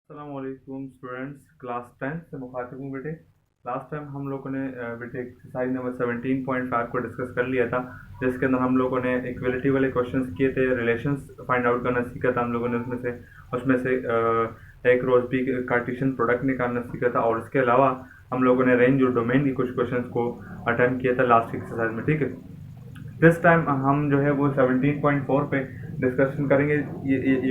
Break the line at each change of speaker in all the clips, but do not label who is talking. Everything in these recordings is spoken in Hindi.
अस्सलामुअलैकुम स्टूडेंट्स, क्लास 10 से मुखातिब हूँ बेटे। लास्ट टाइम हम लोगों ने बेटे एक्सरसाइज नंबर 17.5 को डिस्कस कर लिया था, जिसके अंदर हम लोगों ने इक्वलिटी वाले क्वेश्चंस किए थे, रिलेशंस फाइंड आउट करना सीखा था हम लोगों ने। उसमें से एक रोज भी कार्टेशियन प्रोडक्ट निकालना सीखा था, और इसके अलावा हम लोगों ने रेंज और डोमेन की कुछ क्वेश्चंस को अटेम्प्ट किया था लास्ट एक्सरसाइज में। ठीक है, दिस टाइम हम जो है वो 17.4 पे डिस्कशन करेंगे।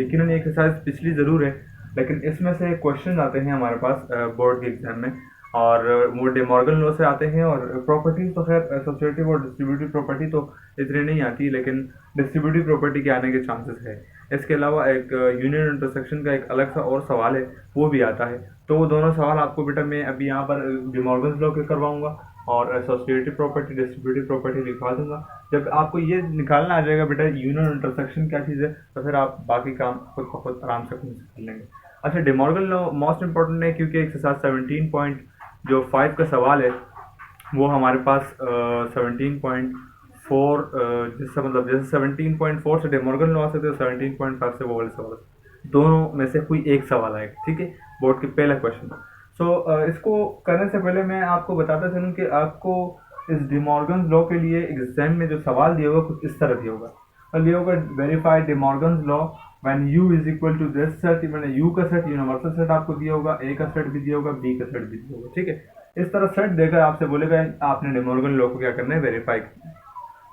यकीनन ये एक्सरसाइज पिछली ज़रूर है, लेकिन इसमें से क्वेश्चन आते हैं हमारे पास बोर्ड के एग्जाम में, और वो डे मॉर्गन लॉ से आते हैं। और प्रॉपर्टीज तो खैर एसोसिएटिव और डिस्ट्रीब्यूटिव प्रॉपर्टी तो इतनी नहीं आती, लेकिन डिस्ट्रीब्यूटिव प्रॉपर्टी के आने के चांसेस है। इसके अलावा एक यूनियन इंटरसेक्शन का एक अलग सा और सवाल है, वो भी आता है। तो वो दोनों सवाल आपको बेटा मैं अभी यहाँ पर डे मॉर्गन लॉ के करवाऊंगा, और एसोसिएटिव प्रॉपर्टी डिस्ट्रीब्यूटिव प्रॉपर्टी लिखवा दूंगा। जब आपको ये निकालना आ जाएगा बेटा यूनियन इंटरसेक्शन क्या चीज़ है, तो फिर आप बाकी काम खुद ब खुद आराम से कर लेंगे। अच्छा, day Morgan law most important है, क्योंकि एक्सरसाइज 17.5 का सवाल है वो हमारे पास 17.4, जिससे मतलब जैसे 17.4 से डे मॉर्गन लॉ आ सकते हैं, 17.5 से वो वाले सवाल, दोनों में से कोई एक सवाल आएगा। ठीक है, बोर्ड के पहला क्वेश्चन। इसको करने से पहले मैं आपको बताता चलूँ कि आपको इस डिमॉर्गन्स लॉ के लिए एग्जाम में जो सवाल दिया होगा कुछ इस तरह दिया होगा, और दिया होगा verify De Morgan's law when u is equal to this set. मैंने u का सेट, यूनिवर्सल सेट आपको दिया होगा, a का सेट भी दिया होगा, b का सेट भी दिया होगा। ठीक है, इस तरह सेट देकर आपसे बोलेगा आपने डिमॉर्गन लॉ को क्या करना है, वेरीफाई करना है।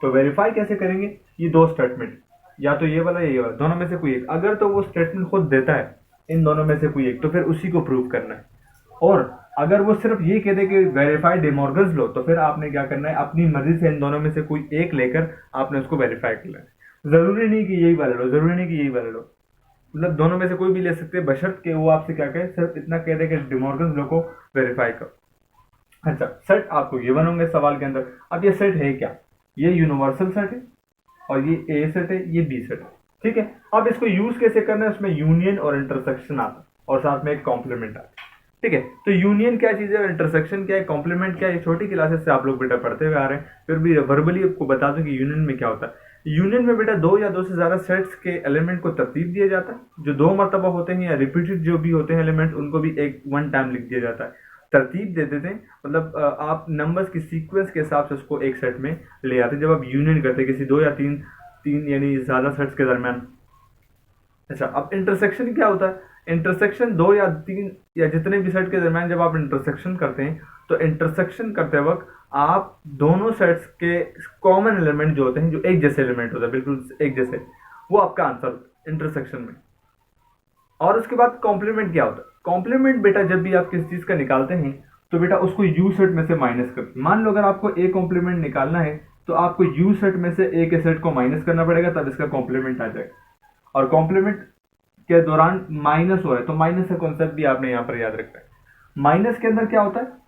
तो वेरीफाई कैसे करेंगे, ये दो स्टेटमेंट, या तो ये वाला या ये वाला, दोनों में से कोई एक। अगर तो वो स्टेटमेंट खुद देता है इन दोनों में से कोई एक, तो फिर उसी को प्रूव करना है। और अगर वो सिर्फ ये कह दे कि वेरीफाई डिमॉर्गन्स लॉ, तो फिर आपने क्या करना है, अपनी मर्जी से इन दोनों में से कोई एक लेकर आपने उसको वेरीफाई करना है। जरूरी नहीं कि यही वाला लो, जरूरी नहीं कि यही वाला लो, मतलब दोनों में से कोई भी ले सकते हैं, बशर्त कि वो आपसे क्या कहे, सिर्फ इतना कह दे कि डिमॉर्गन्स लॉ को वेरीफाई करो। अच्छा, सेट आपको गिवन होंगे सवाल के अंदर। अब ये सेट है क्या, ये यूनिवर्सल सेट है, और ये ए सेट है, ये बी सेट है। ठीक है, अब इसको यूज कैसे करना है, उसमें यूनियन और इंटरसेक्शन आता है, और साथ में एक कॉम्प्लीमेंट आता है। ठीक है, तो यूनियन क्या चीज है, इंटरसेक्शन क्या है, कॉम्प्लीमेंट क्या है, ये छोटी क्लासेस से आप लोग बेटा पढ़ते हुए आ रहे हैं, फिर भी वर्बली आपको बता दूं कि यूनियन में क्या होता है। यूनियन में बेटा दो या दो से ज्यादा सेट्स के एलिमेंट को तरतीब दिया जाता है, जो दो मरतबा होते हैं या रिपीटेड जो भी होते हैं एलिमेंट, उनको भी एक वन टाइम लिख दिया जाता है, तरतीब दे देते हैं। मतलब आप नंबर्स की सीक्वेंस के हिसाब से उसको एक सेट में ले आते हैं जब आप यूनियन करते हैं किसी दो या तीन तीन यानी ज्यादा सेट्स के दरमियान। अच्छा, अब इंटरसेक्शन क्या होता है, इंटरसेक्शन दो या तीन या जितने भी सेट के दरमियान जब आप इंटरसेक्शन करते हैं, तो इंटरसेक्शन करते वक्त आप दोनों सेट्स के कॉमन एलिमेंट जो होते हैं, जो एक जैसे एलिमेंट होता है, बिल्कुल एक जैसे, वो आपका आंसर इंटरसेक्शन में। और उसके बाद कॉम्प्लीमेंट क्या होता है, कॉम्प्लीमेंट बेटा जब भी आप किसी चीज का निकालते हैं, तो बेटा उसको यू सेट में से माइनस कर, मान लो अगर आपको ए कॉम्प्लीमेंट निकालना है, तो आपको यू सेट में से ए के सेट को माइनस करना पड़ेगा, तब इसका कॉम्प्लीमेंट आ जाएगा। और कॉम्प्लीमेंट के दौरान माइनस हो रहा है, तो माइनस का कॉन्सेप्ट भी आपने यहाँ पर याद रखना है। माइनस के अंदर क्या होता है,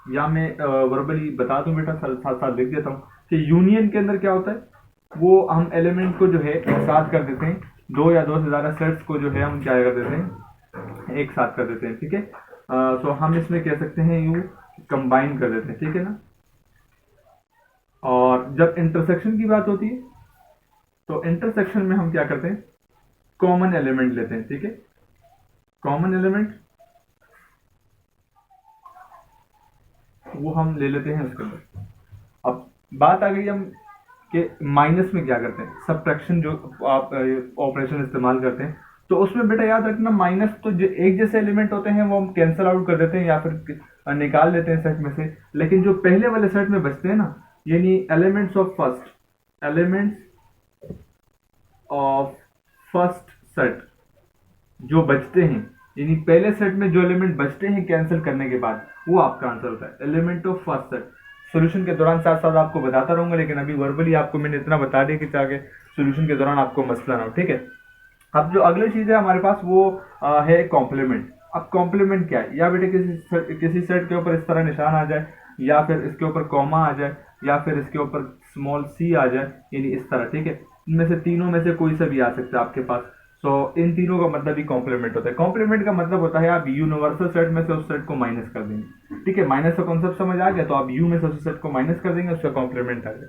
या मैं वर्बली बता दूं बेटा, साथ साथ लिख देता हूँ कि यूनियन के अंदर क्या होता है, वो हम एलिमेंट को जो है एक साथ कर देते हैं, दो या दो से ज्यादा सेट्स को जो है हम क्या कर देते हैं, एक साथ कर देते हैं। ठीक है, सो हम इसमें कह सकते हैं यू कंबाइन कर देते हैं। ठीक है ना, और जब इंटरसेक्शन की बात होती है, तो इंटरसेक्शन में हम क्या करते हैं, कॉमन एलिमेंट लेते हैं। ठीक है, कॉमन एलिमेंट वो हम ले लेते हैं उसके अंदर। अब बात आ गई हम कि माइनस में क्या करते हैं, सब्ट्रैक्शन जो आप ऑपरेशन इस्तेमाल करते हैं, तो उसमें बेटा याद रखना माइनस तो जो एक जैसे एलिमेंट होते हैं वो हम कैंसिल आउट कर देते हैं या फिर निकाल लेते हैं सेट में से, लेकिन जो पहले वाले सेट में बचते हैं ना, यानी elements of first, elements of first set जो बचते हैं, यानी पहले सेट में जो एलिमेंट बचते हैं कैंसिल करने के बाद, वो आपका आंसर होता है, element of first set. Solution के दौरान साथ साथ आपको बताता रहूंगा, लेकिन अभी वर्बली आपको मैंने इतना बता दिया कि ताकि सॉल्यूशन के दौरान आपको मसला ना हो। ठीक है, अब जो अगली चीज है हमारे पास वो है कॉम्प्लीमेंट। अब कॉम्प्लीमेंट क्या है, या बेटे किसी सेट के ऊपर इस तरह निशान आ जाए, या फिर इसके ऊपर कॉमा आ जाए, या फिर इसके ऊपर स्मॉल सी आ जाए, यानी इस तरह। ठीक है, इनमें से तीनों में से कोई सा भी आ सकता है आपके पास। इन तीनों का मतलब ही कॉम्प्लीमेंट होता है। कॉम्प्लीमेंट का मतलब होता है आप यूनिवर्सल सेट में से उस सेट को माइनस कर देंगे। ठीक है, माइनस का कॉन्सेप्ट समझ आ गया, तो आप यू में से उस सेट को माइनस कर देंगे, उसका कॉम्प्लीमेंट आ जाएगा।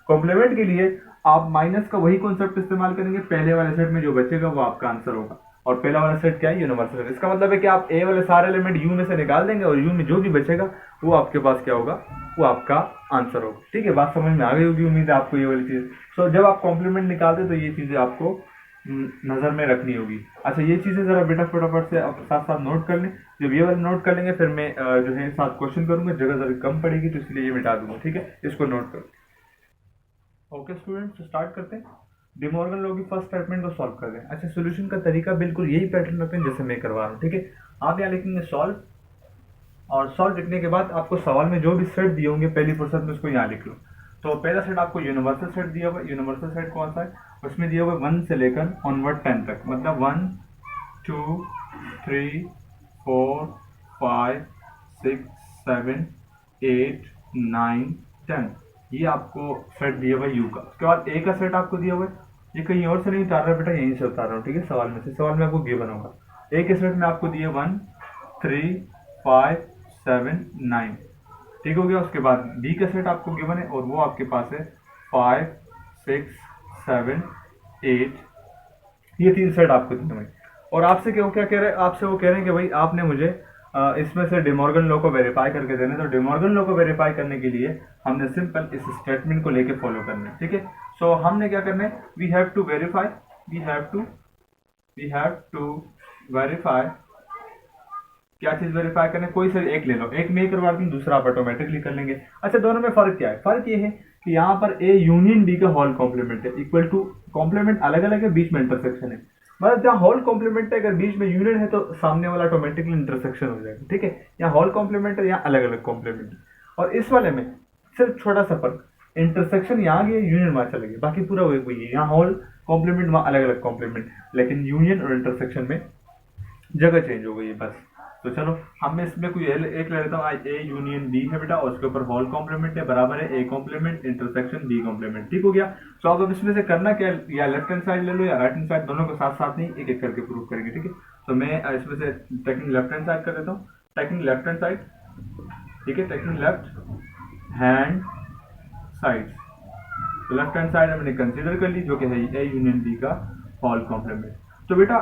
कॉम्प्लीमेंट के लिए आप माइनस का वही कॉन्सेप्ट इस्तेमाल करेंगे, पहले वाले सेट में जो बचेगा वो आपका आंसर होगा। और पहला वाला सेट क्या है, यूनिवर्सल सेट। इसका मतलब है कि आप ए वाले सारे एलिमेंट यू में से निकाल देंगे और यू में जो भी बचेगा वो आपके पास क्या होगा, वो आपका आंसर होगा। ठीक है, बात समझ में आ गई होगी, उम्मीद है आपको ये वाली चीज। सो जब आप कॉम्प्लीमेंट निकालते तो ये चीजें आपको नजर में रखनी होगी। अच्छा, ये चीजें जरा बेटा फटाफट से आप साथ साथ नोट कर लें। जब ये वाले नोट कर लेंगे फिर मैं जो है 7 क्वेश्चन करूंगा, जगह जरा कम पड़ेगी तो इसलिए ये मिटा दूंगा। ठीक है, इसको नोट कर। ओके स्टूडेंट्स, स्टार्ट करते हैं। डिमॉर्गन लॉ की फर्स्ट स्टेटमेंट को सॉल्व कर लें। अच्छा, सोल्यूशन का तरीका बिल्कुल यही पैटर्न रखते हैं जैसे मैं करवा रहा हूँ। ठीक है, आप यहाँ लिखेंगे सॉल्व, और सॉल्व लिखने के बाद आपको सवाल में जो भी सेट दिए होंगे पहली फुर्सत में उसको यहाँ लिख लो। तो पहला सेट आपको यूनिवर्सल सेट दिया हुआ है। यूनिवर्सल सेट कौन सा है, उसमें दिया हुआ है 1 से लेकर ऑनवर्ड 10 तक, मतलब 1 2 3 4 5 6 7 8 9 10, ये आपको सेट दिया हुआ है यू का। उसके बाद ए का सेट आपको दिया हुआ है, ये कहीं और से नहीं उतार रहा बेटा, यहीं से उतार रहा हूँ। ठीक है, सवाल में से, सवाल में आपको गिवन होगा। ए के सेट में आपको दिए 1 3 5 7 9, ठीक हो गया। उसके बाद बी का सेट आपको गिवन है और वो आपके पास है 5 6 7 8, ये 3 सेट आपको दिए हुए। और आपसे क्या कह रहे हैं, आपसे वो कह रहे हैं कि भाई आपने मुझे इसमें से डिमॉर्गन लॉ को वेरीफाई करके देना। तो डिमॉर्गन लॉ को वेरीफाई करने के लिए हमने सिंपल इस स्टेटमेंट को लेके फॉलो करना है। ठीक है, सो हमने क्या करना है, we have to verify, we have to verify. क्या चीज वेरीफाई करने, कोई से एक ले लो, एक मैं करवा दूं, दूसरा आप ऑटोमेटिकली कर लेंगे। अच्छा, दोनों में फर्क क्या है, फर्क ये है कि यहाँ पर ए यूनियन बी का होल कॉम्प्लीमेंट है, इक्वल टू, कॉम्प्लीमेंट अलग अलग है, बीच में इंटरसेक्शन है। मतलब जहाँ होल कॉम्प्लीमेंट है, अगर बीच में यूनियन है तो सामने वाला ऑटोमेटिकली इंटरसेक्शन हो जाएगा। ठीक है, यहाँ होल कॉम्प्लीमेंट है, यहाँ अलग अलग कॉम्प्लीमेंट है। और इस वाले में सिर्फ छोटा सा फर्क, इंटरसेक्शन यहाँ गया, यूनियन वहां चले गए, बाकी पूरा वही है। यहाँ होल कॉम्प्लीमेंट, वहाँ अलग अलग कॉम्प्लीमेंट, लेकिन यूनियन और इंटरसेक्शन में जगह चेंज हो गई है बस। तो चलो हम इसमें कोई एक ले लेता हूँ, ए यूनियन बी है बेटा, और उसके ऊपर होल कॉम्प्लीमेंट है, बराबर है A complement intersection B complement. ठीक हो गया। तो अब इसमें से करना क्या, या लेफ्ट हैंड साइड ले लो या राइट हैंड साइड, दोनों को साथ साथ नहीं एक एक करके प्रूव करेंगे। ठीक है, तो मैं इसमें से टेकिंग लेफ्ट हैंड साइड कर देता हूँ, टेकिंग लेफ्ट हैंड साइड। ठीक है, टेकिंग लेफ्ट हैंड साइड, तो लेफ्ट हैंड साइड हमने कंसीडर कर ली, जो कि है ए यूनियन बी का होल कॉम्प्लीमेंट। तो बेटा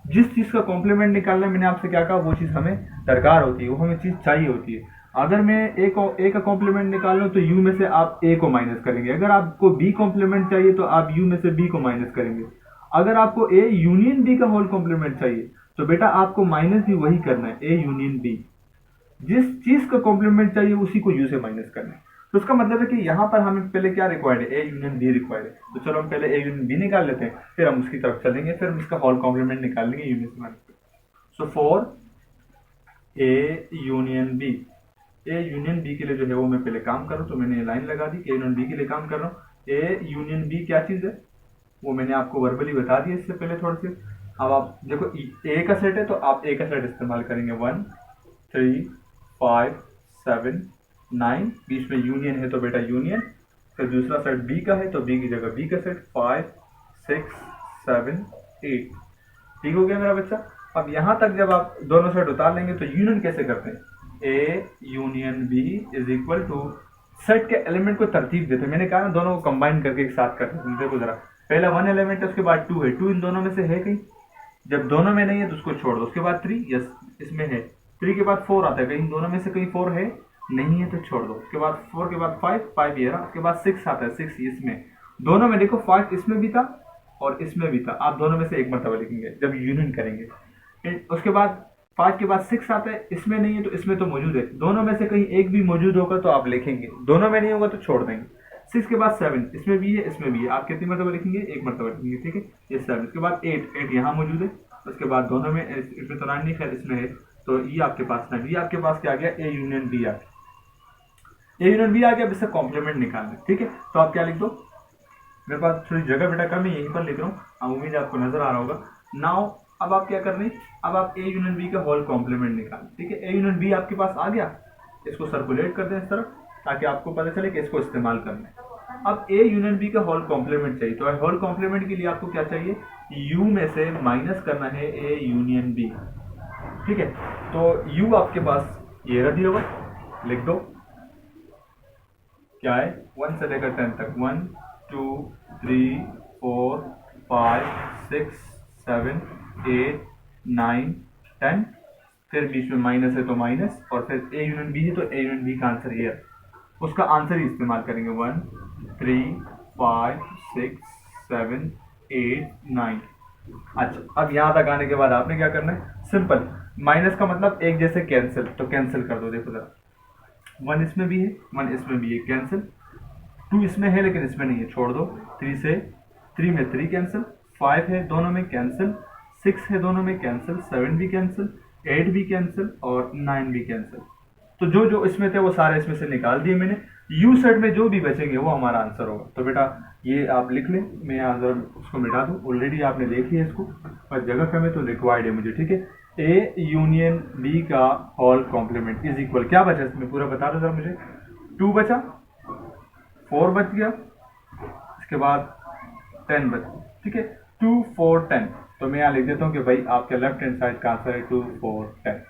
जिस चीज का कॉम्प्लीमेंट निकालना, मैंने आपसे क्या कहा, वो चीज हमें दरकार होती है, वो हमें चीज चाहिए होती है। अगर मैं ए का कॉम्प्लीमेंट निकाल लूं तो यू में से आप ए को माइनस करेंगे, अगर आपको बी कॉम्प्लीमेंट चाहिए तो आप यू में से बी को माइनस करेंगे। अगर आपको ए यूनियन बी का होल कॉम्प्लीमेंट चाहिए तो बेटा आपको माइनस भी वही करना है, ए यूनियन बी। जिस चीज का कॉम्प्लीमेंट चाहिए उसी को यू से माइनस करना है। तो उसका मतलब है कि यहाँ पर हमें पहले क्या रिक्वायर्ड है, ए यूनियन बी रिक्वायर्ड है। तो चलो हम पहले ए यूनियन बी निकाल लेते हैं, फिर हम उसकी तरफ चलेंगे, फिर हम इसका होल कॉम्प्लीमेंट निकाल लेंगे यूनियन से माइनस। So for A union B, A union B के लिए जो है वो मैं पहले काम कर रहा हूँ, तो मैंने लाइन लगा दी कि ए यूनियन बी के लिए काम कर रहा हूँ। ए यूनियन बी क्या चीज है वो मैंने आपको वर्बली बता दिया इससे पहले थोड़ी सी। अब आप देखो ए का सेट है तो आप ए का सेट इस्तेमाल करेंगे, 1 3 5 7 9, बीच में यूनियन है तो बेटा यूनियन। फिर दूसरा सेट बी का है तो बी की जगह बी का सेट, 5 6 7 8। ठीक हो गया मेरा बच्चा। अब यहां तक जब आप दोनों सेट उतार लेंगे तो यूनियन कैसे करते हैं, A union B is equal to, set के एलिमेंट को तरतीब देते हैं। मैंने कहा ना दोनों को कंबाइन करके एक साथ करते हैं। देखो जरा, पहला 1 एलिमेंट है, उसके बाद 2 है, 2 इन दोनों में से है कहीं, जब दोनों में नहीं है तो उसको छोड़ दो। उसके बाद 3, यस इसमें है, 3 के बाद 4 आता है, कहीं दोनों में से कहीं 4 है, नहीं है तो छोड़ दो। उसके बाद 4 के बाद 5 ये रहा, उसके बाद 6 आता है, 6 इसमें, दोनों में देखो 5 इसमें भी था और इसमें भी था, आप दोनों में से एक मरतबा लिखेंगे जब यूनियन करेंगे। उसके बाद 5 के बाद 6 आता है, इसमें नहीं है तो इसमें तो मौजूद है, दोनों में से कहीं एक भी मौजूद होगा तो आप लिखेंगे, दोनों में नहीं होगा तो छोड़ देंगे। 6 के बाद 7 इसमें भी है इसमें भी है, आप कितनी मरतबा लिखेंगे, एक मरतबा लिखेंगे। ठीक है, ये 7, उसके बाद 8 यहाँ मौजूद है, उसके बाद दोनों में, इसमें तो 9 नहीं, खैर इसमें है, तो ये आपके पास 9, ये आपके पास क्या आ गया, ए यूनियन बी आ गया। ए यूनियन बी आ गया, अब इससे कॉम्प्लीमेंट निकालना है। ठीक है, तो आप क्या लिख दो, मेरे पास थोड़ी जगह बेटा कम है, यहीं पर लिख रहा हूँ, उम्मीद है आपको नजर आ रहा होगा। नाउ अब आप क्या करने, अब आप ए यूनियन बी का होल कॉम्प्लीमेंट निकालें। ठीक है, ए यूनियन बी आपके पास आ गया, इसको सर्कुलेट कर दें इस तरफ ताकि आपको पता चले कि इसको इस्तेमाल करना है। अब ए यूनियन बी का होल कॉम्प्लीमेंट चाहिए, तो होल कॉम्प्लीमेंट के लिए आपको क्या चाहिए, यू में से माइनस करना है ए यूनियन बी। ठीक है, तो यू आपके पास ये रख दिया हुआ, लिख दो क्या है, 1 से लेकर 10 तक, 1 2 3 4 5 6 7 8 9 10, फिर बीच में माइनस है तो माइनस, और फिर ए यूनियन बी है तो ए यूनियन बी का आंसर ये है, उसका आंसर ही इस्तेमाल करेंगे 1 3 5 6 7 8 9। अच्छा, अब यहाँ तक आने के बाद आपने क्या करना है, सिंपल, माइनस का मतलब एक जैसे कैंसिल, तो कैंसिल कर दो। देखो जरा, 1 इसमें भी है 1 इसमें भी है, कैंसिल। 2 इसमें है लेकिन इसमें नहीं है, छोड़ दो। 3 से 3 में 3 कैंसिल, 5 है दोनों में कैंसिल, 6 है दोनों में कैंसिल, 7 भी कैंसिल, 8 भी कैंसिल और 9 भी कैंसिल। तो जो जो इसमें थे वो सारे इसमें से निकाल दिए मैंने। यू सेट में जो भी बचेंगे वो हमारा आंसर होगा। तो बेटा ये आप लिख लें, मैं अगर उसको मिटा दूँ, ऑलरेडी आपने देख लिया इसको, पर जगह कम है तो रिक्वायर्ड है मुझे, ठीक है। ए यूनियन बी का होल कॉम्प्लीमेंट इज इक्वल, क्या बचा इसमें पूरा बता दो सर मुझे। 2 बचा, 4 बच गया, इसके बाद 10 बच, ठीक है। 2 4 10, तो मैं यहाँ लिख देता हूँ कि भाई आपके लेफ्ट हैंड साइड का आंसर है 2 4 10।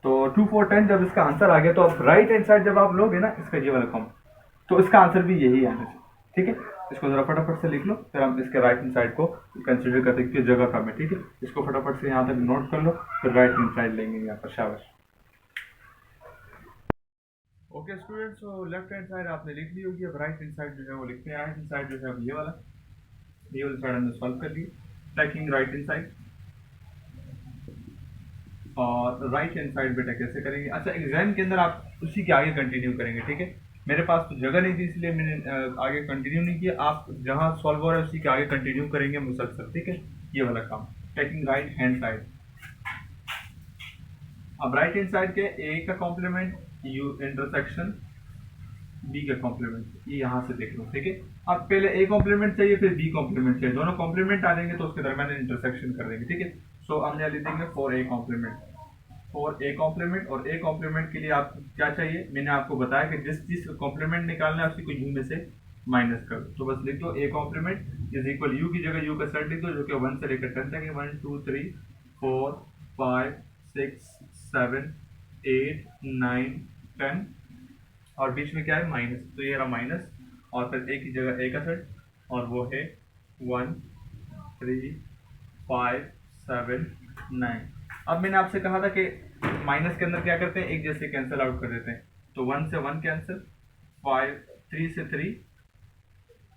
तो 2 4 10 जब इसका आंसर आ गया, तो अब राइट हैंड साइड जब आप लोगे ना इसका ये वाला फॉर्म, तो इसका आंसर भी यही आना चाहिए, ठीक है। इसको जरा फटाफट से लिख लो, फिर हम इसके राइट हैंड साइड को कंसिडर करते हैं कि जगह कम है, ठीक है। इसको फटाफट से यहाँ तक नोट कर लो, फिर राइट हैंड साइड लेंगे यहाँ पर, शाबाश। ओके स्टूडेंट्स, तो लेफ्ट हैंड साइड आपने लिख ली होगी, अब राइट हैंड साइड जो है वो लिखते हैं। राइट हैंड साइड जो है अब ये वाला साइड हमने सॉल्व कर ली, टेकिंग राइट हैंड साइड। और राइट हैंड साइड बेटा कैसे करेंगे, अच्छा एग्जाम के अंदर आप उसी के आगे कंटिन्यू करेंगे, ठीक है। मेरे पास तो जगह नहीं थी इसलिए मैंने आगे कंटिन्यू नहीं किया, आप जहां सॉल्व हो रहा है उसी के आगे कंटिन्यू करेंगे मुसलसल, ठीक है। ये वाला काम, टेकिंग राइट हैंड साइड। अब राइट हैंड साइड के ए का कॉम्प्लीमेंट यू इंटरसेक्शन बी का कॉम्प्लीमेंट, ये यहाँ से देख लो, ठीक है। अब पहले ए कॉम्प्लीमेंट चाहिए फिर बी कॉम्प्लीमेंट चाहिए, दोनों कॉम्प्लीमेंट आ जाएंगे तो उसके दरमियान इंटरसेक्शन कर देंगे, ठीक है। सो हम यहाँ लिख देंगे for A complement, for A complement. और ए कॉम्प्लीमेंट के लिए आपको क्या चाहिए, मैंने आपको बताया कि जिस चीज का कॉम्प्लीमेंट निकालना है उसी को यू में से माइनस कर दो। तो बस लिख दो A complement is equal, U की जगह यू का सेट लिख दो जो कि 1 से लेकर 10 तक है, 1 2 3 4 5 6 7 8 9 10, और बीच में क्या है माइनस, तो ये रहा माइनस, और फिर ए की जगह ए का सेट, और वो है 1 3 5 7 9। अब मैंने आपसे कहा था कि माइनस के अंदर क्या करते हैं, एक जैसे कैंसिल आउट कर देते हैं, तो 1 से 1 कैंसिल, 5 3 से 3,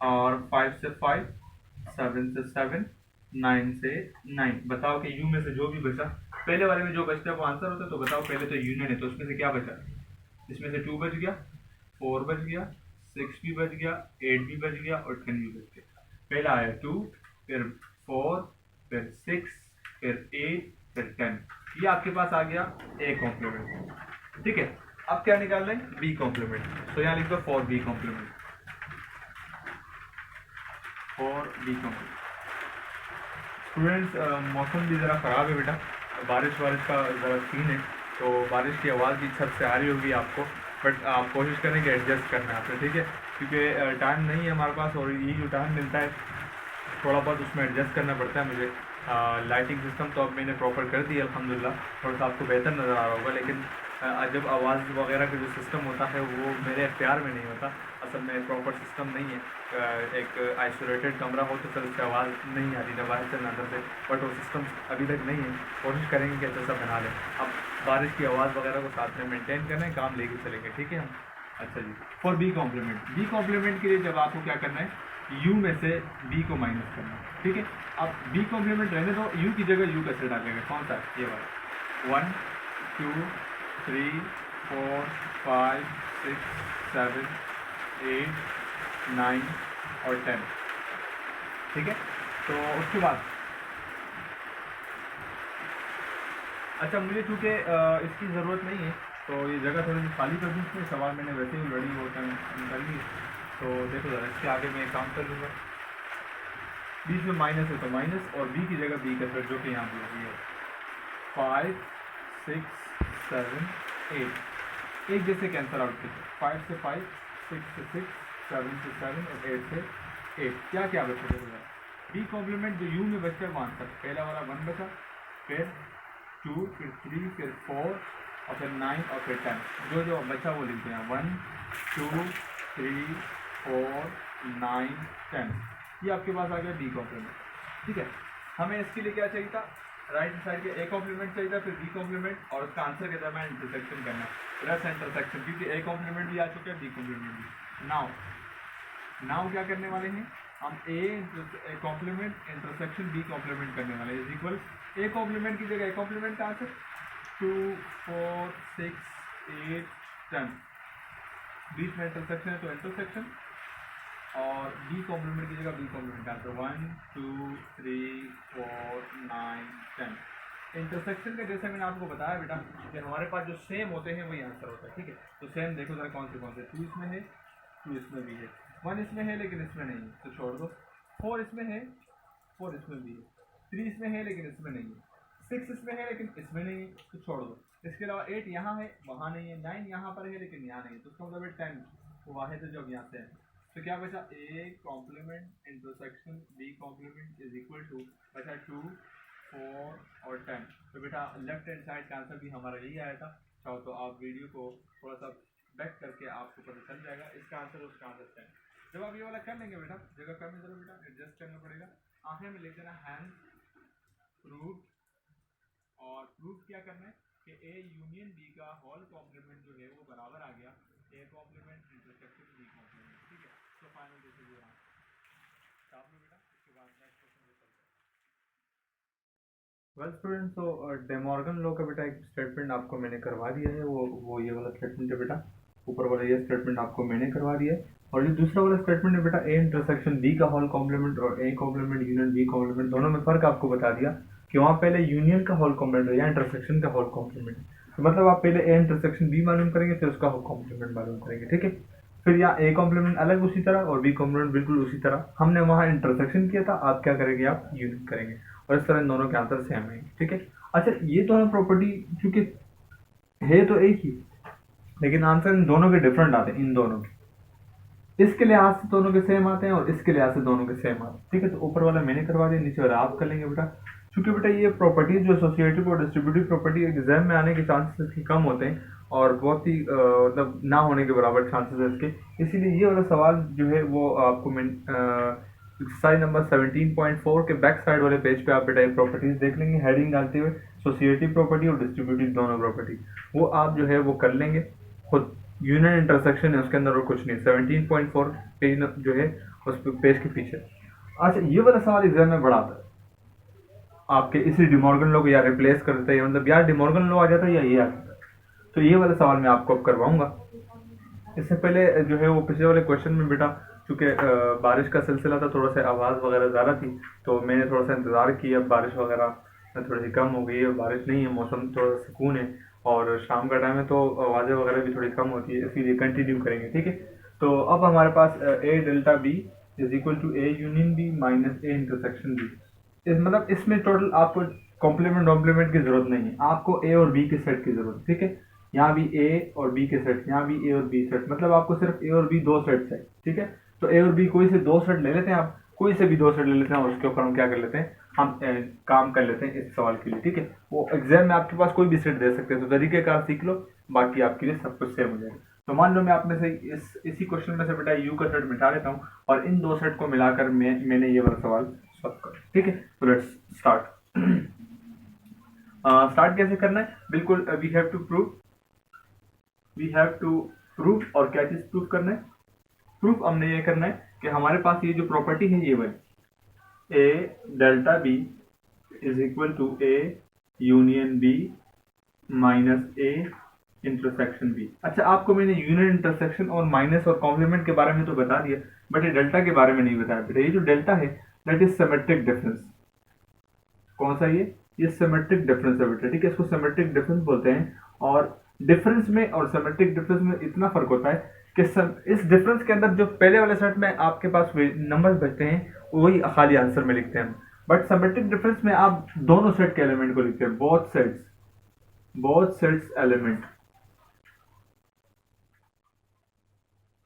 और 5 से 5, 7 से 7, 9 से 9। बताओ कि यू में से जो भी बचा, पहले वाले में जो बचता है वो आंसर होता है, तो बताओ पहले तो यूनियन है तो उसमें से क्या बचा, इसमें से 2 बच गया, 4 बच गया, 6 भी बच गया, 8 भी बच गया और 10 भी बच गया। पहला आया 2, फिर 4, फिर 6, फिर 8, फिर 10, ये आपके पास आ गया ए कॉम्प्लीमेंट, ठीक है। अब क्या निकाल रहे हैं, बी कॉम्प्लीमेंट, तो यहाँ लिख दो for B complement, for B complement. Students मौसम भी ज़रा ख़राब है बेटा, बारिश वारिश का ज़रा सीन है, तो बारिश की आवाज़ भी छत से आ रही होगी आपको, बट आप कोशिश करें कि एडजस्ट करना है आपसे, ठीक है। क्योंकि टाइम नहीं है हमारे पास, और ये जो टाइम मिलता है थोड़ा बहुत उसमें एडजस्ट करना पड़ता है मुझे। लाइटिंग सिस्टम तो अब मैंने प्रॉपर कर दिया अल्हम्दुलिल्लाह, थोड़ा सा आपको बेहतर नज़र आ रहा होगा, लेकिन जब आवाज़ वगैरह का जो सिस्टम होता है वो मेरे अख्तियार में नहीं होता, असल में प्रॉपर सिस्टम नहीं है। एक आइसोलेटेड कमरा हो तो सर उससे आवाज़ नहीं आती ना बाहर से ना अंदर से, बट वो सिस्टम अभी तक नहीं है, कोशिश करेंगे कि अच्छा सा बना लें। अब बारिश की आवाज़ वगैरह को साथ में मेंटेन करना है, काम लेके चलेंगे, ठीक है हम। अच्छा जी, for B complement, B complement के लिए जब आपको क्या करना है, यू में से बी को माइनस करना है, ठीक है। अब बी कॉम्प्लीमेंट रहने दो, यू की जगह यू का सेट आ जाएगा, कौन सा, ये वाला, 1 2 3 4 5 6 7 8 9 और 10, ठीक है। तो उसके बाद अच्छा, मुझे चूँकि इसकी ज़रूरत नहीं है तो ये जगह थोड़ी सी खाली कर दूँ, इसमें सवाल मैंने वैसे ही रेडी होता है कर ली, तो देखो ज़रा इसके आगे मैं काम कर लूँगा। बीच में माइनस है तो माइनस, और बी की जगह बी का सेट जो कि यहाँ पे है 5 6 7 8, एक जैसे कैंसिल आउट कीजिए, 5 से 5, 6 से 6, 7 से 7 और 8 से 8, क्या क्या बचा देखो, बी कॉम्प्लीमेंट जो यू में बचता है वो आंसर, पहला वाला 1 बचा, फिर 2, फिर 3, फिर 4 और फिर 9 और फिर 10, जो जो बचा वो लिखते हैं 1 2 3 4 9 10, ये आपके पास आ गया बी कॉम्प्लीमेंट, ठीक है। हमें इसके लिए क्या चाहिए था, राइट साइड के ए कॉम्प्लीमेंट चाहिए था, फिर बी कॉम्प्लीमेंट, और उसका आंसर के दरमियान इंटरसेक्शन करना, प्लस इंटरसेक्शन, क्योंकि ए कॉम्प्लीमेंट भी आ चुका है, बी कॉम्प्लीमेंट भी। नाउ क्या करने वाले हैं हम, A complement intersection B complement करने वाले इज इक्वल, ए कॉम्प्लीमेंट की जगह ए कॉम्प्लीमेंट का आंसर 2 4 6 8 10, बीच में इंटरसेक्शन है तो इंटरसेक्शन, और बी कॉम्प्लीमेंट की जगह बी कॉम्प्लीमेंट का आंसर 1 2 3 4 9 10। इंटरसेक्शन का जैसे मैंने आपको बताया बेटा कि हमारे पास जो सेम होते हैं वही आंसर होता है, ठीक है। तो सेम देखो जरा कौन से 2 इसमें है, 2 इसमें भी है, 1 इसमें है लेकिन इसमें नहीं है तो छोड़ दो, 4 इसमें है, 4 इसमें भी है, 3 इसमें है लेकिन इसमें नहीं है, 6 इसमें है लेकिन इसमें नहीं है तो छोड़ दो। इसके अलावा 8 यहाँ है वहाँ नहीं है, 9 यहाँ पर है लेकिन यहाँ नहीं है, तो उसका मतलब 10 वो वाहिद है जो अब यहाँ से है। तो क्या बचा, A complement intersection B complement is equal to बचा 2 4 और 10। तो बेटा लेफ्ट हैंड साइड का आंसर भी हमारा यही आया था। चाहो तो आप वीडियो को थोड़ा सा बैक करके आपको पता चल जाएगा इसका आंसर उसका आंसर 10। जब आप ये वाला कर लेंगे बेटा, जगह कम इधर बेटा एडजस्ट करना पड़ेगा, आंखें में लिख देना हैंड प्रूफ, और प्रूफ क्या करना है कि ए यूनियन बी का होल कॉम्प्लीमेंट जो है वो बराबर आ गया A complement intersection B complement, ठीक है। तो final this is your answer. आप लोग बेटा इसके बाद नेक्स्ट क्वेश्चन पे चलते हैं। वेल स्टूडेंट, तो डे मॉर्गन लॉ का बेटा एक स्टेटमेंट आपको मैंने करवा दिया है, वो ये वाला स्टेटमेंट है बेटा, ऊपर वाला ये स्टेटमेंट आपको मैंने करवा दिया है। और ये दूसरा वाला स्टेटमेंट है बेटा ए इंटरसेक्शन बी का होल कॉम्प्लीमेंट और A complement union B complement, दोनों में फर्क आपको बता दिया कि वहाँ पहले यूनियन का होल कॉम्प्लीमेंट है या इंटरसेक्शन का होल कॉम्प्लीमेंट। तो मतलब आप पहले ए इंटरसेक्शन बी मालूम करेंगे फिर उसका होल कॉम्प्लीमेंट मालूम करेंगे, ठीक है। फिर यहाँ ए कॉम्प्लीमेंट अलग उसी तरह और बी कॉम्प्लीमेंट बिल्कुल उसी तरह, हमने वहाँ इंटरसेक्शन किया था, आप क्या करेंगे आप यूनियन करेंगे, और इस तरह इन दोनों के आंसर सेम आएंगे, ठीक है। अच्छा ये तो है प्रॉपर्टी, क्योंकि है तो एक ही लेकिन आंसर इन दोनों के डिफरेंट आते हैं, इन दोनों के इसके लिहाज से दोनों के सेम आते हैं और इसके लिहाज से दोनों के सेम आते हैं, ठीक है। तो ऊपर वाला मैंने करवा दिया, नीचे वाला आप कर लेंगे बेटा। क्योंकि बेटा ये प्रॉपर्टीज जो एसोसिएटिव और डिस्ट्रीब्यूटिव प्रॉपर्टी एग्जाम में आने के चांसेस इसके कम होते हैं और बहुत ही मतलब ना होने के बराबर चांसेस है इसके, इसीलिए ये वाला सवाल जो है वो आपको मैं एक्सरसाइज नंबर 17.4 के बैक साइड वाले पेज पे आप बेटा ये प्रॉपर्टीज देख लेंगे हेडिंग डालते हुए, एसोसिएटिव प्रॉपर्टी और डिस्ट्रीब्यूटिव दोनों प्रॉपर्टी, वो आप जो है वो कर लेंगे खुद। यूनियन इंटरसेक्शन है उसके अंदर और कुछ नहीं, 17.4 पेज जो है उस पेज के पीछे। अच्छा ये वाला सवाल एग्जाम में बड़ा आता है आपके, इसी डिमॉर्गन लॉ को या रिप्लेस कर देता है, मतलब यार डिमॉर्गन लॉ आ जाता है या ये आ जाता है, तो ये वाला सवाल मैं आपको अब करवाऊंगा। इससे पहले जो है वो पिछले वाले क्वेश्चन में बेटा चूँकि बारिश का सिलसिला था, थोड़ा सा आवाज़ वगैरह ज़्यादा थी तो मैंने थोड़ा सा इंतज़ार किया, बारिश वगैरह थोड़ी सी कम हो गई है, बारिश नहीं है, मौसम थोड़ा सा सुकून है और शाम का टाइम है तो आवाज़ें वगैरह भी थोड़ी कम होती है, इसीलिए कंटिन्यू करेंगे, ठीक है। तो अब हमारे पास A delta B is equal to A union B minus A intersection B, मतलब इसमें टोटल आपको कॉम्प्लीमेंट की जरूरत नहीं है, आपको ए और बी के सेट की जरूरत, ठीक है। यहाँ भी ए और बी के सेट, यहाँ भी ए और बी सेट, मतलब आपको सिर्फ ए और बी दो सेट्स है, ठीक है। तो ए और बी कोई से दो सेट ले लेते हैं आप, कोई से भी दो सेट ले लेते हैं और उसके ऊपर हम क्या कर लेते हैं, हम काम कर लेते हैं इस सवाल के लिए, ठीक है। वो एग्जाम में आपके पास कोई भी सेट दे सकते हैं, तो तरीकेकार सीख लो, बाकी आपके लिए सब कुछ सेम हो जाएगा। तो मान लो मैं आप में से इसी क्वेश्चन में से बेटा यू का सेट मिटा लेता हूँ और इन दो सेट को मिलाकर मैंने ये वाला सवाल सॉल्व कर, ठीक है। तो लेट्स स्टार्ट। स्टार्ट कैसे करना है, बिल्कुल वी हैव टू प्रूव, और क्या चीज प्रूव करना है, प्रूफ हमने ये करना है कि हमारे पास ये जो प्रॉपर्टी है ये वाली A delta B is equal to A union B minus A intersection B. अच्छा आपको मैंने यूनियन इंटरसेक्शन और माइनस और कॉम्प्लीमेंट के बारे में तो बता दिया, बट ये डेल्टा के बारे में नहीं बताया बेटा। ये जो डेल्टा है दैट इज सिमेट्रिक डिफरेंस। कौन सा ये सिमेट्रिक डिफरेंस है बेटा, ठीक है। इसको सिमेट्रिक डिफरेंस बोलते हैं और डिफरेंस में और सिमेट्रिक डिफरेंस में इतना फर्क होता है कि इस डिफरेंस के अंदर जो पहले वाले सेट में आपके पास नंबर्स बचते हैं वही खाली आंसर में लिखते हैं, बट सिमेट्रिक डिफरेंस में आप दोनों सेट के एलिमेंट को लिखते हैं, बोथ सेट्स एलिमेंट,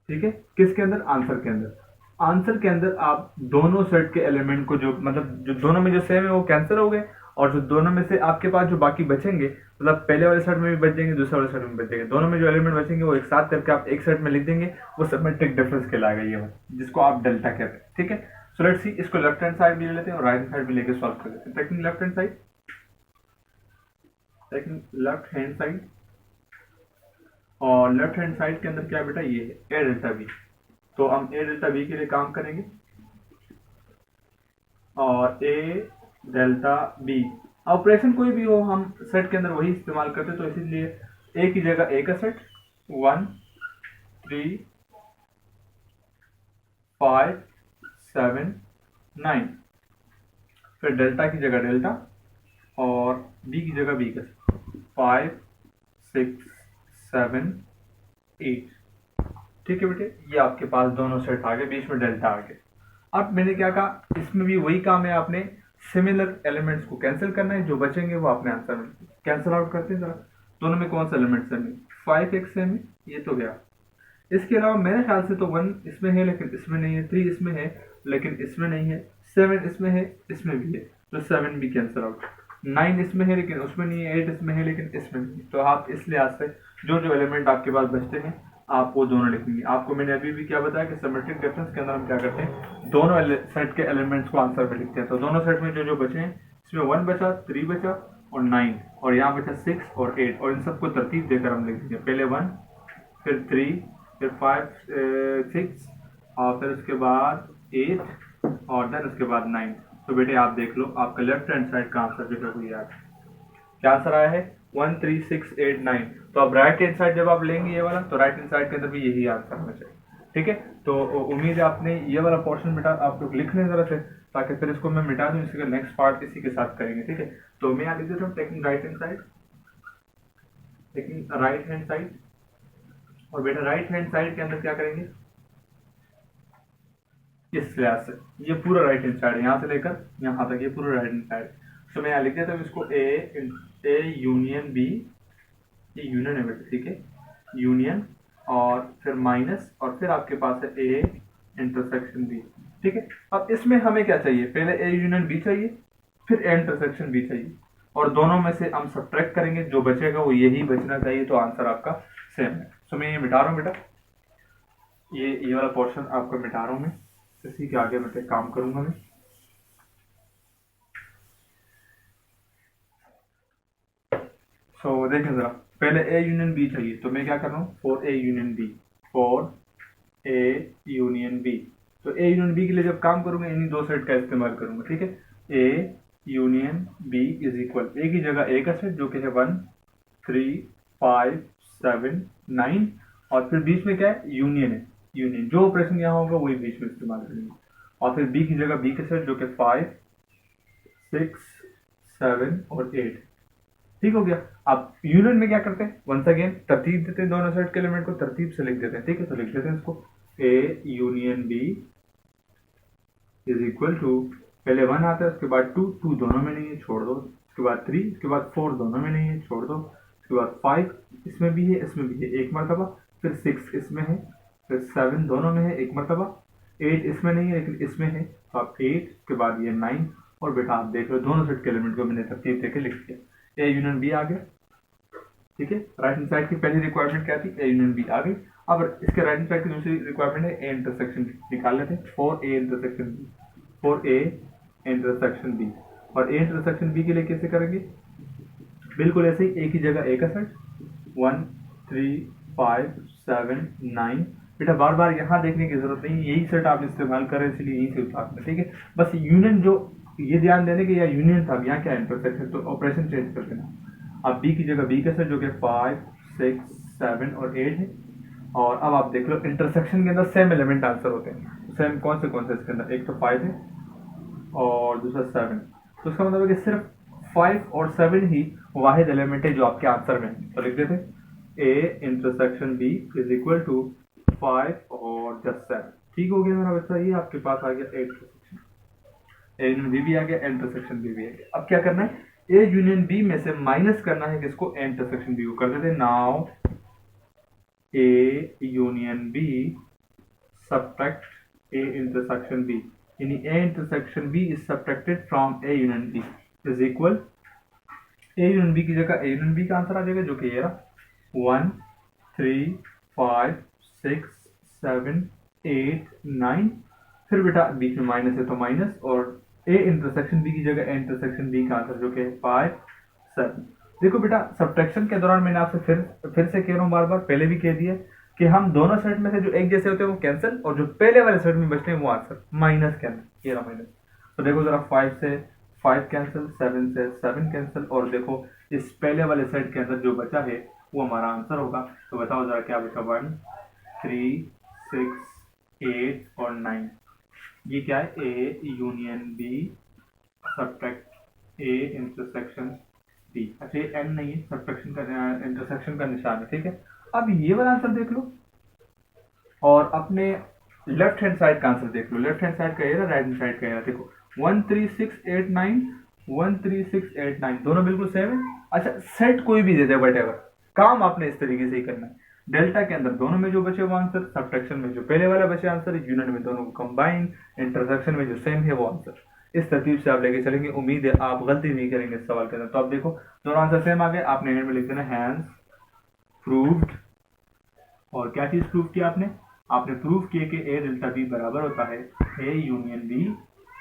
ठीक है। किसके अंदर, आंसर के अंदर आप दोनों सेट के एलिमेंट को जो मतलब जो दोनों में जो सेम है वो कैंसिल हो गए और जो दोनों में से आपके पास जो बाकी बचेंगे, मतलब पहले वाले सेट में भी बच जाएंगे, दूसरे वाले सेट में बचेंगे, दोनों में जो एलिमेंट बचेंगे वो एक साथ करके आप एक सेट में लिख देंगे, वो सिमेट्रिक डिफरेंस कहलाएगा ये जिसको आप डेल्टा कहते हैं, ठीक है। सो लेट्स सी, इसको लेफ्ट हैंड साइड भी ले लेते हैं और राइट हैंड साइड भी लेके सॉल्व कर लेते हैं। टेकिंग लेफ्ट हैंड साइड, और लेफ्ट हैंड साइड के अंदर क्या है बेटा, ये है ए डेल्टा बी। तो हम ए डेल्टा बी के लिए काम करेंगे, और ए डेल्टा बी ऑपरेशन कोई भी हो हम सेट के अंदर वही इस्तेमाल करते हैं, तो इसीलिए ए की जगह ए का सेट 1 3 5 7 9, फिर डेल्टा की जगह डेल्टा और बी की जगह बी का 5 6 7 8। ठीक है बेटे, ये आपके पास दोनों सेट आ गए, बीच में डेल्टा आ गया। अब मैंने क्या कहा, इसमें भी वही काम है, आपने सिमिलर एलिमेंट्स को कैंसिल करना है, जो बचेंगे वो आपने आंसर में कैंसिल आउट करते हैं। जरा दोनों में कौन सा एलिमेंट है, 5x है, ये तो गया। इसके अलावा मेरे ख्याल से तो 1 इसमें है लेकिन इसमें नहीं है, 3 इसमें है लेकिन इसमें नहीं है, 7 इसमें है इसमें भी है, तो 7 भी कैंसिल आउट। 9 इसमें है लेकिन उसमें नहीं है, 8 इसमें है लेकिन इसमें नहीं है। तो आप इस लिहाज से जो जो एलिमेंट आपके पास बचते हैं आप वो दोनों लिखेंगे। आपको मैंने अभी भी क्या बताया कि सिमेट्रिक डिफरेंस के अंदर हम क्या करते हैं, दोनों सेट के एलिमेंट्स को आंसर में लिखते हैं। तो दोनों सेट में जो जो बचे हैं, इसमें 1 बचा, 3 बचा और 9, और यहाँ बचा 6 और 8, और इन सबको तरतीब देकर हम लिख देंगे, पहले 1 फिर 3 फिर 5 6 और फिर उसके बाद 8 और देन उसके बाद 9। तो बेटे आप देख लो, आपका लेफ्ट हैंड साइड का आंसर जो है वो याद क्या आंसर आया है, 1 3 6 8 9। तो अब राइट हैंड साइड जब आप लेंगे ये वाला, तो राइट हैंड साइड के अंदर भी यही आंसर होना चाहिए। ठीक है, तो उम्मीद है आपने ये वाला पोर्शन बेटा आप लोग लिख लें जरा से, ताकि फिर इसको मैं मिटा दूं, इसका नेक्स्ट पार्ट इसी के साथ करेंगे। ठीक है, तो मैं यहाँ लिख देता हूँ taking right hand side, taking right hand side, और बेटा राइट हैंड साइड के अंदर क्या करेंगे, इस लिहाज से ये पूरा राइट हैंड साइड, यहाँ से लेकर यहाँ तक ये पूरा राइट हैंड साइड। तो मैं यहाँ लिख देता हूँ इसको ए यूनियन बी, ये यूनियन है बेटा, ठीक है, यूनियन और फिर माइनस और फिर आपके पास है ए इंटरसेक्शन बी। ठीक है, अब इसमें हमें क्या चाहिए, पहले ए यूनियन बी चाहिए, फिर ए इंटरसेक्शन बी चाहिए, और दोनों में से हम सब्ट्रैक्ट करेंगे, जो बचेगा वो यही बचना चाहिए, तो आंसर आपका सेम है। तो मैं ये मिटा रहा हूँ बेटा, ये वाला पोर्शन आपको मिटा रहा हूँ मैं, इसी के आगे मैं काम करूंगा मैं। सो देखें जरा, पहले ए यूनियन बी चाहिए, तो मैं क्या कर रहा हूँ, for A union B, for A union B. तो ए यूनियन बी के लिए जब काम करूंगा इन्हीं दो सेट का इस्तेमाल करूंगा। ठीक है, A union B is equal, A की जगह ए का सेट जो कि है 1 3 5 7 9, और फिर बीच में क्या है, यूनियन है, यूनियन जो ऑपरेशन यहाँ होगा वही बीच में इस्तेमाल करेंगे, और फिर बी की जगह बी का सेट जो कि 5 6 7 और 8। ठीक हो गया। अब यूनियन में क्या करते हैं, वंस अगेन तरतीब देते हैं, दोनों सेट के एलिमेंट को तरतीब से लिख देते हैं। ठीक है, तो लिख देते हैं इसको, A union B is equal to, पहले 1 आता है, उसके बाद 2 2 दोनों में नहीं है, छोड़ दो, उसके बाद 3, उसके बाद 4 दोनों में नहीं है, छोड़ दो, उसके बाद 5 इसमें भी है इसमें भी है एक मरतबा, फिर 6 इसमें है, फिर 7 दोनों में है एक मरतबा, 8 इसमें नहीं है लेकिन इसमें है, तो आप 8 के बाद ये 9, और बेटा आप देख लो दोनों सेट के एलिमेंट को मैंने तरतीब देकर लिख दिया, ए यूनियन बी आ गया। ठीक है, राइट हैंड साइड की पहली रिक्वायरमेंट क्या थी, ए यूनियन बी आ गई। अब इसके राइट हैंड साइड की दूसरी रिक्वायरमेंट है ए इंटरसेक्शन बी, निकाल लेते हैं, for A intersection B, for A intersection B. और ए इंटरसेक्शन बी के लिए कैसे करेंगे, बिल्कुल ऐसे ही, ए की जगह ए का सेट 1 3 5 7 9। बेटा बार बार यहाँ देखने की जरूरत नहीं, यही सेट आप इस्तेमाल करें, इसलिए यही से उतारना। ठीक है, बस यूनियन जो ये ध्यान देने के, या यूनियन था, यहाँ क्या इंटरसेक्शन, तो ऑपरेशन चेंज कर देना। अब बी की जगह बी का सेट जो कि 5 6 7 और 8 है, और अब आप देख लो इंटरसेक्शन के अंदर सेम एलिमेंट आंसर होते हैं। सेम कौन से इसके अंदर, एक तो 5 है और दूसरा 7, तो उसका मतलब है कि सिर्फ 5 और 7 ही वाहिद एलिमेंट है जो आपके आंसर में है। तो लिख देते हैं A intersection B is equal to 5 और जस्ट 7। ठीक हो गया मेरा बच्चा, ये आपके पास आ गया A intersection, A union B भी आ गया, इंटरसेक्शन बी भी आ गया। अब क्या करना है, ए यूनियन बी में से माइनस करना है किसको, ए इंटरसेक्शन बी को। कर देते हैं, now A union B subtract A intersection B, यानी A intersection B is subtracted from A union B is equal, A union B की जगह ए यूनियन बी का आंसर आ जाएगा जो कि ये रहा 1 3 5 6 7 8 9, फिर बेटा बीच में माइनस है तो माइनस, और ए इंटरसेक्शन बी की जगह ए इंटरसेक्शन बी का आंसर जो कि 5 7। देखो बेटा सब्ट्रैक्शन के दौरान मैंने आपसे फिर से कह रहा हूँ, बार बार पहले भी कह दिया कि हम दोनों सेट में से जो एक जैसे होते हैं वो कैंसिल, और जो पहले वाले सेट में बचते हैं वो आंसर माइनस के अंदर, ये रहा माइनस। तो देखो जरा 5 से 5 कैंसिल, 7 से 7 कैंसिल, और देखो इस पहले वाले सेट के अंदर जो बचा है वो हमारा आंसर होगा। तो बताओ जरा क्या बचा, 1 3 6 8 और 9। ये क्या है, A union B subtract A intersection B. अच्छा ये एन नहीं है, सब्ट्रैक्शन का इंटरसेक्शन का निशान है, ठीक है। अब ये वाला आंसर देख लो और अपने लेफ्ट हैंड साइड का आंसर देख लो। लेफ्ट हैंड साइड का एरा, राइट हैंड साइड का एरा। देखो 1 3 6 8 9, 1 3 6 8 9 दोनों बिल्कुल सेम है। अच्छा सेट कोई भी दे दे, बट एवर काम आपने इस तरीके से ही करना है। डेल्टा के अंदर दोनों में जो बचे वो आंसर, सब्ट्रैक्शन में जो पहले वाला बचे आंसर, यूनियन में दोनों को कंबाइन, इंटरसेक्शन में जो सेम है वो आंसर। इस तरतीब से आप लेके चलेंगे, उम्मीद है आप गलती नहीं करेंगे इस सवाल के अंदर। तो आप देखो दोनों आंसर सेम आ गए, आपने हैंड में लिख देना हैंड्स प्रूव्ड। और क्या चीज प्रूव किया आपने, आपने प्रूव किया कि ए डेल्टा बी बराबर होता है ए यूनियन बी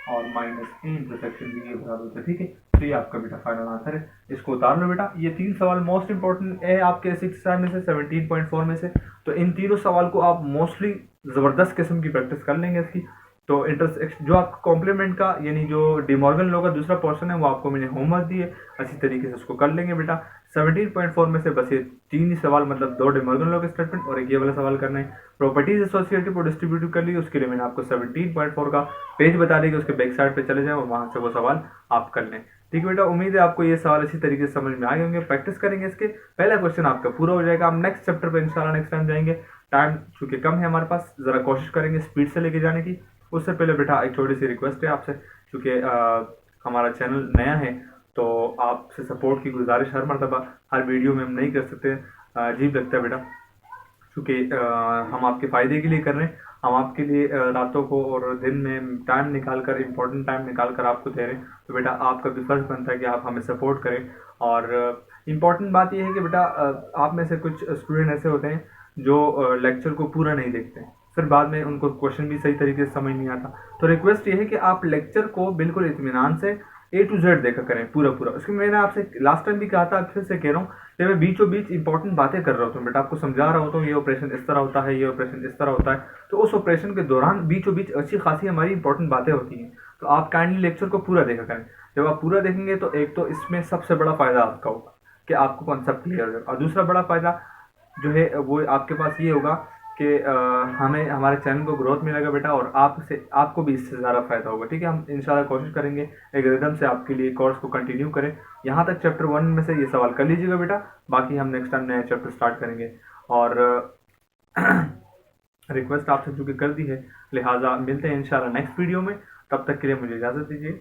और माइनस ए इंटरसेक्शन बी के बराबर होता है, ठीक है। तो ये आपका बेटा फाइनल आंसर है, इसको उतार लो बेटा। ये 3 सवाल मोस्ट इंपॉर्टेंट है आपके 6 में से 17.4 में से। तो इन तीनों सवाल को आप मोस्टली जबरदस्त किस्म की प्रैक्टिस कर लेंगे इसकी। तो इंटरसेक्शन जो आपका कॉम्प्लीमेंट का यानी जो डिमॉर्गन लॉ का दूसरा पोर्शन है वो आपको मैंने होमवर्क दी है, अच्छी तरीके से उसको कर लेंगे बेटा। 17.4 में से बस ये 3 ही सवाल, मतलब 2 डिमॉर्गन लॉ के स्टेटमेंट और एक ये वाला सवाल करना है। प्रॉपर्टीज एसोसिएटिव और डिस्ट्रीब्यूटिव कर ली, उसके लिए मैंने आपको 17.4 का पेज बता देगा, उसके बैक साइड पे चले जाए और वहां से वो सवाल आप कर लें, ठीक है बेटा। उम्मीद है आपको ये सवाल अच्छी तरीके से समझ में आ गए होंगे। प्रैक्टिस करेंगे इसके, पहला क्वेश्चन आपका पूरा हो जाएगा। हम नेक्स्ट चैप्टर पे इंशाल्लाह नेक्स्ट टाइम जाएंगे। टाइम चूंकि कम है हमारे पास, जरा कोशिश करेंगे स्पीड से लेके जाने की। उससे पहले बेटा एक छोटी सी रिक्वेस्ट है आपसे, क्योंकि हमारा चैनल नया है तो आपसे सपोर्ट की गुजारिश हर मरतबा हर वीडियो में हम नहीं कर सकते, अजीब लगता है बेटा, क्योंकि हम आपके फ़ायदे के लिए कर रहे हैं। हम आपके लिए रातों को और दिन में टाइम निकाल कर, इम्पोर्टेंट टाइम निकाल कर आपको दे रहे हैं। तो बेटा आपका भी फ़र्ज़ बनता है कि आप हमें सपोर्ट करें। और इम्पॉर्टेंट बात यह है कि बेटा आप में से कुछ स्टूडेंट ऐसे होते हैं जो लेक्चर को पूरा नहीं देखते हैं, फिर बाद में उनको क्वेश्चन भी सही तरीके से समझ नहीं आता। तो रिक्वेस्ट ये है कि आप लेक्चर को बिल्कुल इत्मीनान से ए टू जेड देखा करें पूरा पूरा। उसके मैंने आपसे लास्ट टाइम भी कहा था, फिर से कह रहा हूँ कि मैं बीचों बीच इंपॉर्टेंट बातें कर रहा होता हूँ बेटा, आपको समझा रहा होता हूँ ये ऑपरेशन इस तरह होता है, ये ऑपरेशन इस तरह होता है। तो उस ऑपरेशन के दौरान बीचों बीच अच्छी खासी हमारी इंपॉर्टेंट बातें होती हैं। तो आप काइंडली लेक्चर को पूरा देखा करें। जब आप पूरा देखेंगे तो एक तो इसमें सबसे बड़ा फायदा आपका होगा कि आपको कॉन्सेप्ट क्लियर होगा, और दूसरा बड़ा फायदा जो है वो आपके पास ये होगा कि हमें हमारे चैनल को ग्रोथ मिलेगा बेटा, और आपको भी इससे ज़्यादा फायदा होगा, ठीक है। हम इंशाल्लाह कोशिश करेंगे एक रिदम से आपके लिए कोर्स को कंटिन्यू करें। यहाँ तक चैप्टर 1 में से ये सवाल कर लीजिएगा बेटा, बाकी हम नेक्स्ट टाइम नया चैप्टर स्टार्ट करेंगे। और रिक्वेस्ट आपसे चूँकि कर दी है, लिहाजा मिलते हैं इंशाल्लाह नेक्स्ट वीडियो में। तब तक के लिए मुझे इजाज़त दीजिए।